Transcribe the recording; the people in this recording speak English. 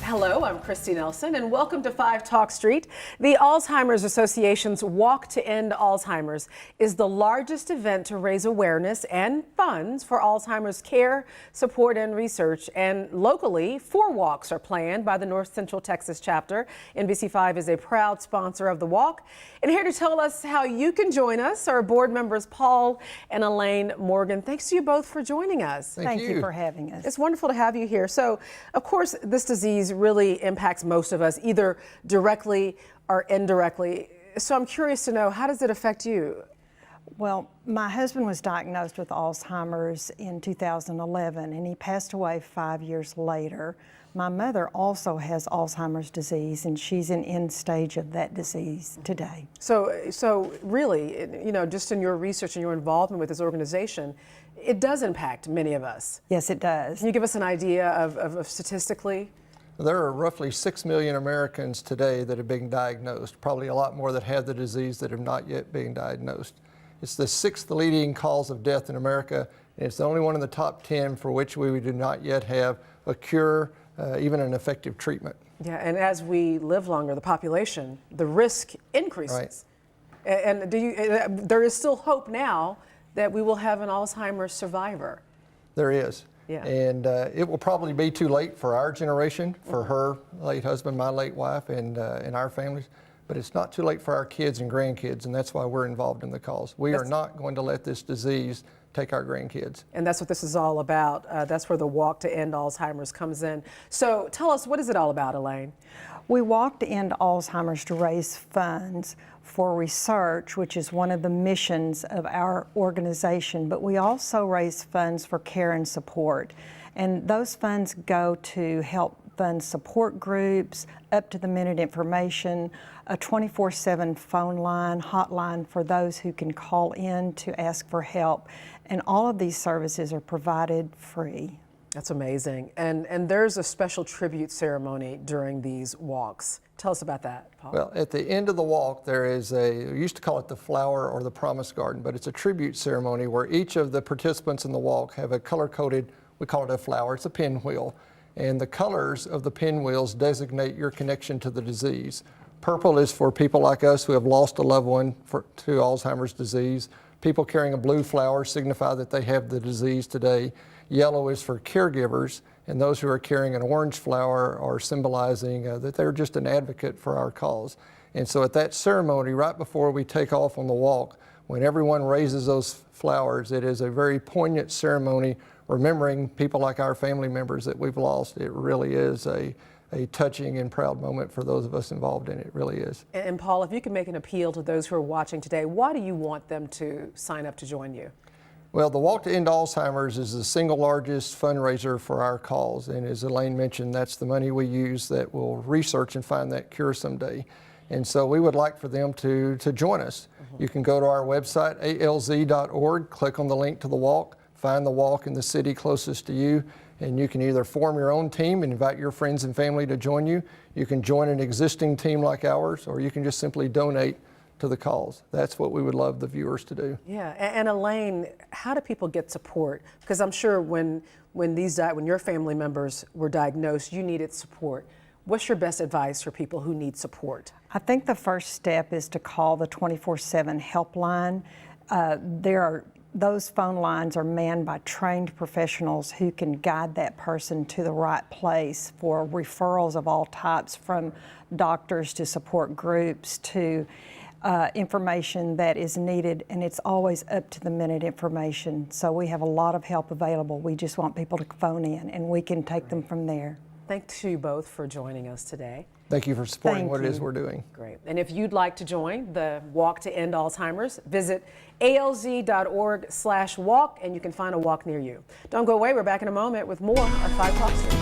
Hello, I'm Christy Nelson, and welcome to 5 Talk Street. The Alzheimer's Association's Walk to End Alzheimer's is the largest event to raise awareness and funds for Alzheimer's care, support, and research. And locally, 4 walks are planned by the North Central Texas chapter. NBC 5 is a proud sponsor of the walk. And here to tell us how you can join us are board members Paul and Elaine Morgan. Thanks to you both for joining us. Thank you for having us. It's wonderful to have you here. So, of course, this disease really impacts most of us, either directly or indirectly. So I'm curious to know, how does it affect you? Well, my husband was diagnosed with Alzheimer's in 2011, and he passed away 5 years later. My mother also has Alzheimer's disease, and she's in end stage of that disease today. So really, you know, just in your research and your involvement with this organization, it does impact many of us. Yes, it does. Can you give us an idea of statistically? There are roughly 6 million Americans today that have been diagnosed, probably a lot more that have the disease that have not yet been diagnosed. It's the 6th leading cause of death in America, and it's the only one in the top 10 for which we do not yet have a cure, even an effective treatment. Yeah, and as we live longer, the population, the risk increases. Right. And there is still hope now that we will have an Alzheimer's survivor. There is. Yeah. And it will probably be too late for our generation, for her late husband, my late wife, and our families. But it's not too late for our kids and grandkids, and that's why we're involved in the cause. We are not going to let this disease take our grandkids. And that's what this is all about. That's where the Walk to End Alzheimer's comes in. So tell us, what is it all about, Elaine? We walk to end Alzheimer's to raise funds for research, which is one of the missions of our organization, but we also raise funds for care and support. And those funds go to help fund support groups, up-to-the-minute information, a 24/7 phone line, hotline for those who can call in to ask for help. And all of these services are provided free. That's amazing. And there's a special tribute ceremony during these walks. Tell us about that, Paul. Well, at the end of the walk, there is we used to call it the flower or the promise garden, but it's a tribute ceremony where each of the participants in the walk have a color-coded, we call it a flower, it's a pinwheel. And the colors of the pinwheels designate your connection to the disease. Purple is for people like us who have lost a loved one to Alzheimer's disease. People carrying a blue flower signify that they have the disease today. Yellow is for caregivers, and those who are carrying an orange flower are symbolizing that they're just an advocate for our cause. And so at that ceremony, right before we take off on the walk, when everyone raises those flowers, it is a very poignant ceremony remembering people like our family members that we've lost. It really is a touching and proud moment for those of us involved in it. It really is. And Paul, if you can make an appeal to those who are watching today, why do you want them to sign up to join you? Well, the Walk to End Alzheimer's is the single largest fundraiser for our cause. And as Elaine mentioned, that's the money we use that will research and find that cure someday. And so we would like for them to join us. You can go to our website, alz.org, click on the link to the walk, find the walk in the city closest to you, and you can either form your own team and invite your friends and family to join you. You can join an existing team like ours, or you can just simply donate to the cause. That's what we would love the viewers to do. Yeah, and Elaine, how do people get support? Because I'm sure when your family members were diagnosed, you needed support. What's your best advice for people who need support? I think the first step is to call the 24/7 helpline. Those phone lines are manned by trained professionals who can guide that person to the right place for referrals of all types, from doctors to support groups to information that is needed, and it's always up-to-the-minute information. So we have a lot of help available. We just want people to phone in, and we can take them from there. Thanks to you both for joining us today. Thank you for supporting what it is we're doing. Great. And if you'd like to join the Walk to End Alzheimer's, visit alz.org/walk, and you can find a walk near you. Don't go away. We're back in a moment with more of 5 Talk Street.